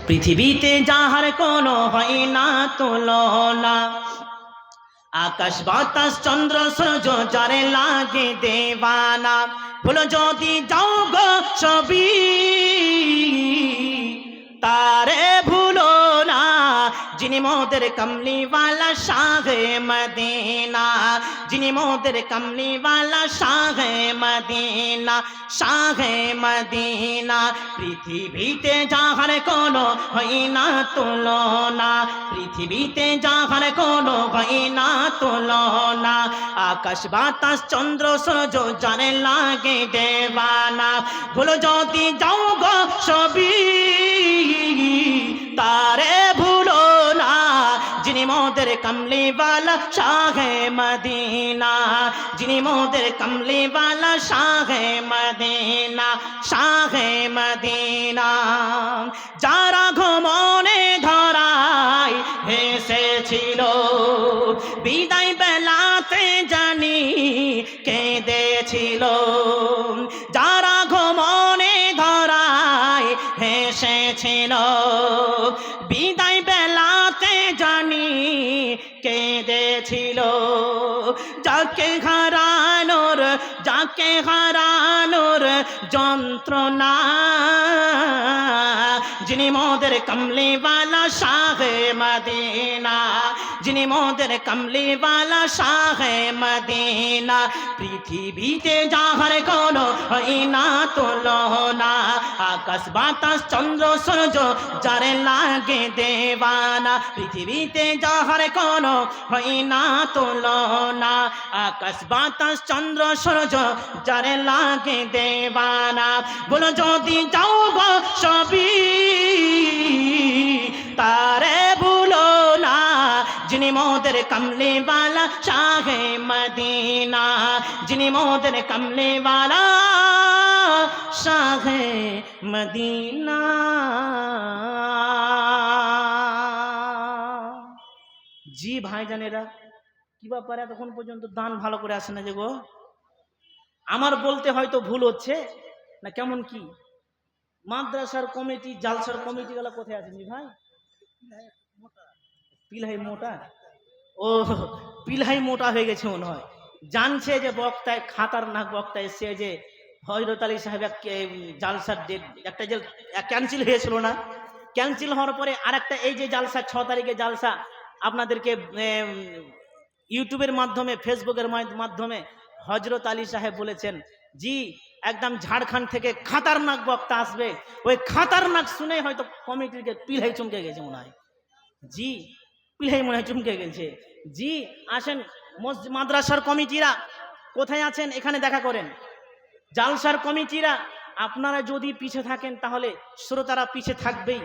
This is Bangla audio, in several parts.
পৃথিবীতে যাহার কোনো হয় না তুলনা, আকাশ বাতাস চন্দ্র সূর্য যারে লাগে দেবানা। ভুলো যদি যাও গো সবই তারে ভুলো না, যিনি মোদের কমলিওয়ালা শাহে মদিনা, যিনি মোদের কমলিওয়ালা শাহে মদিনা, শাহে মদিনা। পৃথিবীতে যাহার কোনো হয় না তুলনা, পৃথিবীতে যাহার কোনো হয় না তুলনা, আকাশ বাতাস চন্দ্র সূর্য যারে লাগে দেবানা। ভুলো যদি যাও গো সবই তারে ভুলো না, যিনি মোদের কমলিওয়ালা শাহে মদিনা, যিনি মোদের কমলিওয়ালা শাহে মদিনা, শাহে মদিনা। যারা ঘুমনে ধরায় হেসেছিল বিদায় বেলাতে জানি কেঁদেছিল, যারা ঘুমনে ধরায় হেসেছিল বিদায় বেলাতে জানি কেঁদেছিল, যাকে হারানোর, যাকে হারানোর যন্ত্রণা, যিনি মোদের কমলিওয়ালা শাহে মদিনা, যিনি মোদের কমলিওয়ালা শাহে মদিনা। পৃথিবীতে যাহার কোনো হয় না তুলনা, আকাশ বাতাস চন্দ্র সূর্য যারে লাগে দেবানা। পৃথিবীতে যাহার কোনো হয় না তুলনা, আকাশ বাতাস চন্দ্র সূর্য যারে লাগে দেবানা। বলো যদি যাও গো সবই তারে ভুলো না, যিনি মোদের কমলিওয়ালা শাহে মদিনা, যিনি মোদের কমলিওয়ালা শাহে মদিনা। জি ভাইজানেরা, কি ব্যাপার এতক্ষণ পর্যন্ত দান ভালো করে আসে না যে গো? আমার বলতে হয়তো ভুল হচ্ছে না, কেমন কি মাদ্রাসার কমিটি জালসার কমিটি গুলা কোথায় আছেন জি ভাই? পিলাই মোটা, ও পিলাই মোটা হয়ে গেছে মনে হয়। জানছে যে বক্তায় খাতারনাক বক্তা এসছে, যে হযরত আলী সাহেব জালসার ডেট একটা যে ক্যান্সেল হয়েছিল না, ক্যান্সেল হওয়ার পরে আরেকটা এই যে জালসা 6 তারিখে জালসা আপনাদেরকে ইউটিউবের মাধ্যমে ফেসবুকের মাধ্যমে হযরত আলী সাহেব বলেছেন জি একদম ঝাড়খণ্ড থেকে খাতারনাক বক্তা আসবে, ওই খাতারনাক শুনে হয়তো কমিটিকে পিলাই চমকে গেছে মনে হয়। জি পিলাই মনে হয় চমকে গেছে। জি আসেন, মাদ্রাসার কমিটিরা কোথায় আছেন এখানে দেখা করেন। জালসার কমিটিরা আপনারা যদি পিছে থাকেন তাহলে শ্রোতারা পিছে থাকবেই।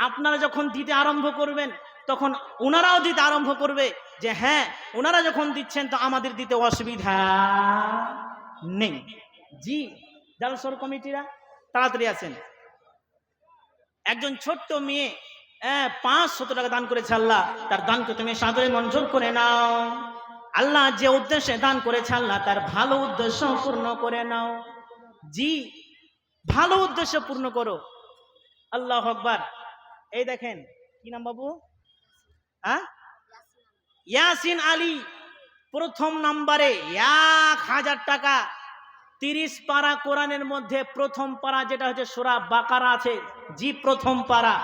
আপনারা যখন দিতে আরম্ভ করবেন তখন ওনারাও দিতে আরম্ভ করবে যে হ্যাঁ ওনারা যখন দিচ্ছেন তো আমাদের দিতে অসুবিধা নেই। জি জালসার কমিটিরা তাড়াতাড়ি আছেন। একজন ছোট্ট মেয়ে 500 টাকা দান করেছে, আল্লাহ তার দানকে তুমি সাদরে মঞ্জুর করে নাও। আল্লাহ যে উদ্দেশ্যে দান করেছে আল্লাহ তার ভালো উদ্দেশ্য পূর্ণ করে নাও। জি ভালো উদ্দেশ্য পূর্ণ করো। আল্লাহু আকবার। এই দেখেন কি নাম বাবু? ইয়াসিন আলী প্রথম নম্বরে 1000 টাকা। 30 পারা কোরআনের মধ্যে প্রথম পারা যেটা হচ্ছে সূরা বাকারা আছে, জি প্রথম পারা,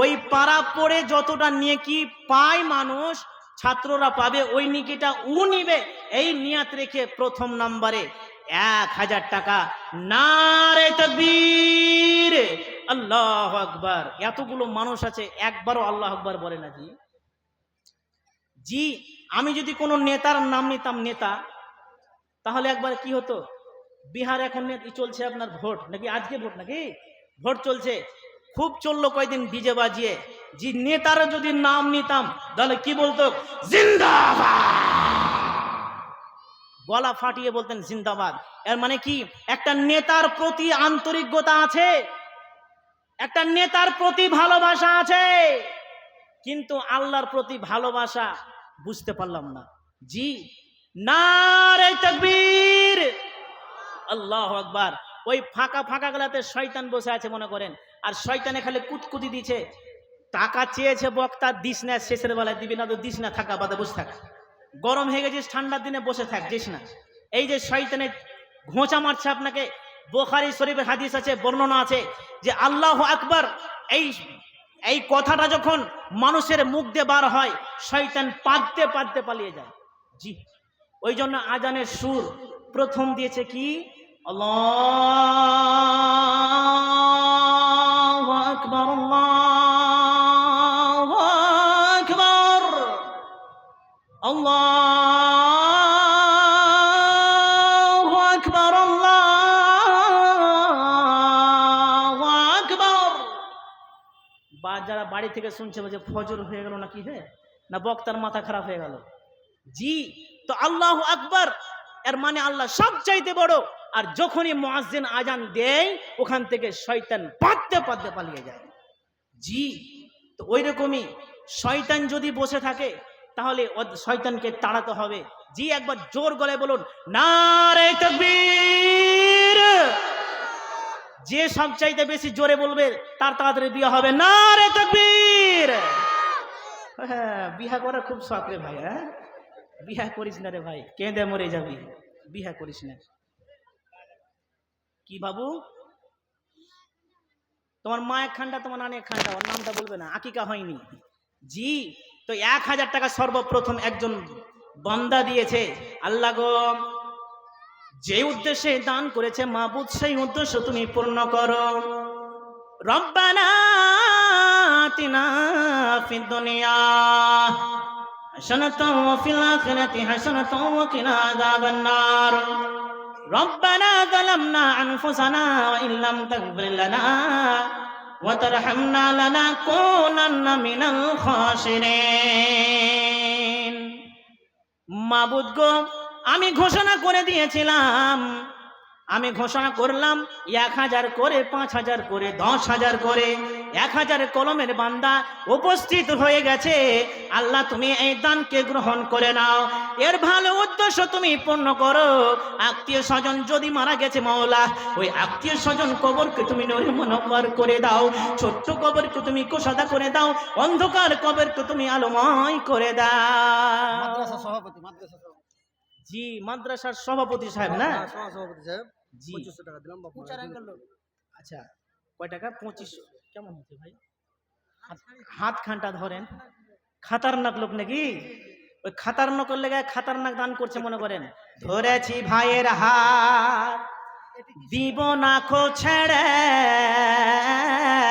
ওই পারা পড়ে যতটা নেকি পায় মানুষ ছাত্ররা পাবে ওই নেকিটা ও নিবে, এই নিয়াত রেখে প্রথম নম্বরে 1000 টাকা। নারে তাকবীর, আল্লাহু আকবার। এতগুলো মানুষ আছে একবারও আল্লাহু আকবার বলে না। জি জি আমি যদি কোনো নেতার নাম নিতাম নেতা, তাহলে একবার কি হতো, বিহার এখন চলছে আপনার ভোট নাকি, আজকে ভোট নাকি ভোট চলছে, খুব চললো কয়েকদিন ডিজে বাজিয়ে। জি নেতার যদি নাম নিতাম তাহলে কি বলতো, জিন্দাবাদ, গলা ফাটিয়ে বলতেন জিন্দাবাদ। এর মানে কি একটা নেতার প্রতি আন্তরিকতা আছে, একটা নেতার প্রতি ভালোবাসা আছে, কিন্তু আল্লাহর প্রতি ভালোবাসা বুঝতে পারলাম না। জি নারে তাকবীর, আল্লাহু আকবার। ওই ফাঁকা ফাঁকা গলাতে শয়তান বসে আছে মনে করেন, আর শয়তানে খালি কুতকুতি দিচ্ছে, টাকা চেয়েছে বক্তা, দিস না, শেষের বেলায় দিবি না তো দিস না, থাকা বাদে বসে থাক। গরম হয়ে গেছিস, ঠান্ডার দিনে বসে থাক, দিস না। এই যে শয়তানে ঘোঁচা মারছে আপনাকে, বুখারী শরীফের হাদিস আছে, বর্ণনা আছে যে আল্লাহু আকবার এই কথাটা যখন মানুষের মুখ দিয়ে বার হয়, শয়তান পাদতে পাদতে পালিয়ে যায়। জি, ওই জন্য আজানের সুর প্রথম দিয়েছে কি, আল্লাহু আকবার, আল্লাহু আকবার, আল্লাহু আকবার, আল্লাহু আকবার। বা যারা বাড়ি থেকে শুনছে বলছে ফজর হয়ে গেল না, কি হে না বক্তার মাথা খারাপ হয়ে গেল। জি, তো আল্লাহু আকবার এর মানে আল্লাহ সবচাইতে বড়। আর যখনই মুয়াজ্জিন আজান দেয়, ওখান থেকে শয়তান পাদতে পাদতে পালিয়ে যায়। জি, তো ওই রকমই শয়তান যদি বসে থাকে তাহলে শয়তানকে তাড়াতে হবে। জি, একবার জোর গলায় বলুন, নারে তাকবীর। যে সবচাইতে বেশি জোরে বলবে তার তাড়াতাড়ি বিয়ে হবে। নারে তাকবীর। হ্যাঁ, বিয়া করার খুব শখ রে ভাই। হ্যাঁ, বিয়া করিস না রে ভাই, কেঁদে মরে যাবি, বিয়া করিস না। কি বাবু, তোমার মা এক খান্ডা, তোমার নানি এক খান্ডা, ওর নামটা বলবে না, আকিকা হয়নি। জি, তো 1000 টাকা সর্বপ্রথম একজন বান্দা দিয়েছে। আল্লাহ গো, যে উদ্দেশ্যে দান করেছে মাবুদ, সেই উদ্দেশ্য তুমি পূর্ণ করো। রব্বানা আতিনা ফিদ দুনিয়া হাসানাতাও ওয়া ফিল আখিরাতি হাসানাতাও ওয়া কিনা আযাবান নার। রব্বানা যালামনা আনফুসানা ওয়া ইল্লাম তাগফির লানা ওয়া তারহামনা লানাকুনান্না মিনাল খাসিরিন। মাবুদ গো, আমি ঘোষণা করে দিয়েছিলাম, আমি ঘোষণা করলাম 1000 করে, 5000 করে, 10,000 করে, 1000 কলমের বান্দা উপস্থিত হয়ে গেছে। আল্লাহ তুমি এই দানকে গ্রহণ করে নাও, এর ভালো উদ্দেশ্য তুমি পূর্ণ করো। আত্মীয় স্বজন যদি মারা গেছে মাওলা, ওই আত্মীয় স্বজন কবরকে তুমি নূরে মুনাওয়ার করে দাও, ছোট্ট কবরকে তুমি কোষাদা করে দাও, অন্ধকার কবরকে তুমি আলোময় করে দাও। মাদ্রাসা সভাপতি, জি, মাদ্রাসার সভাপতি সাহেব না? সভাপতি সাহেব, জি, 2500 টাকা দিলাম। আচ্ছা, কয় টাকা? 2500। কেমন হচ্ছে ভাই? হাত খানটা ধরেন, খাতারনাক লোক নাকি? ওই খাতারনাক লেগে খাতারনাক দান করছে মনে করেন। ধরেছি ভাইয়ের হাত, দিব না খো ছেড়ে,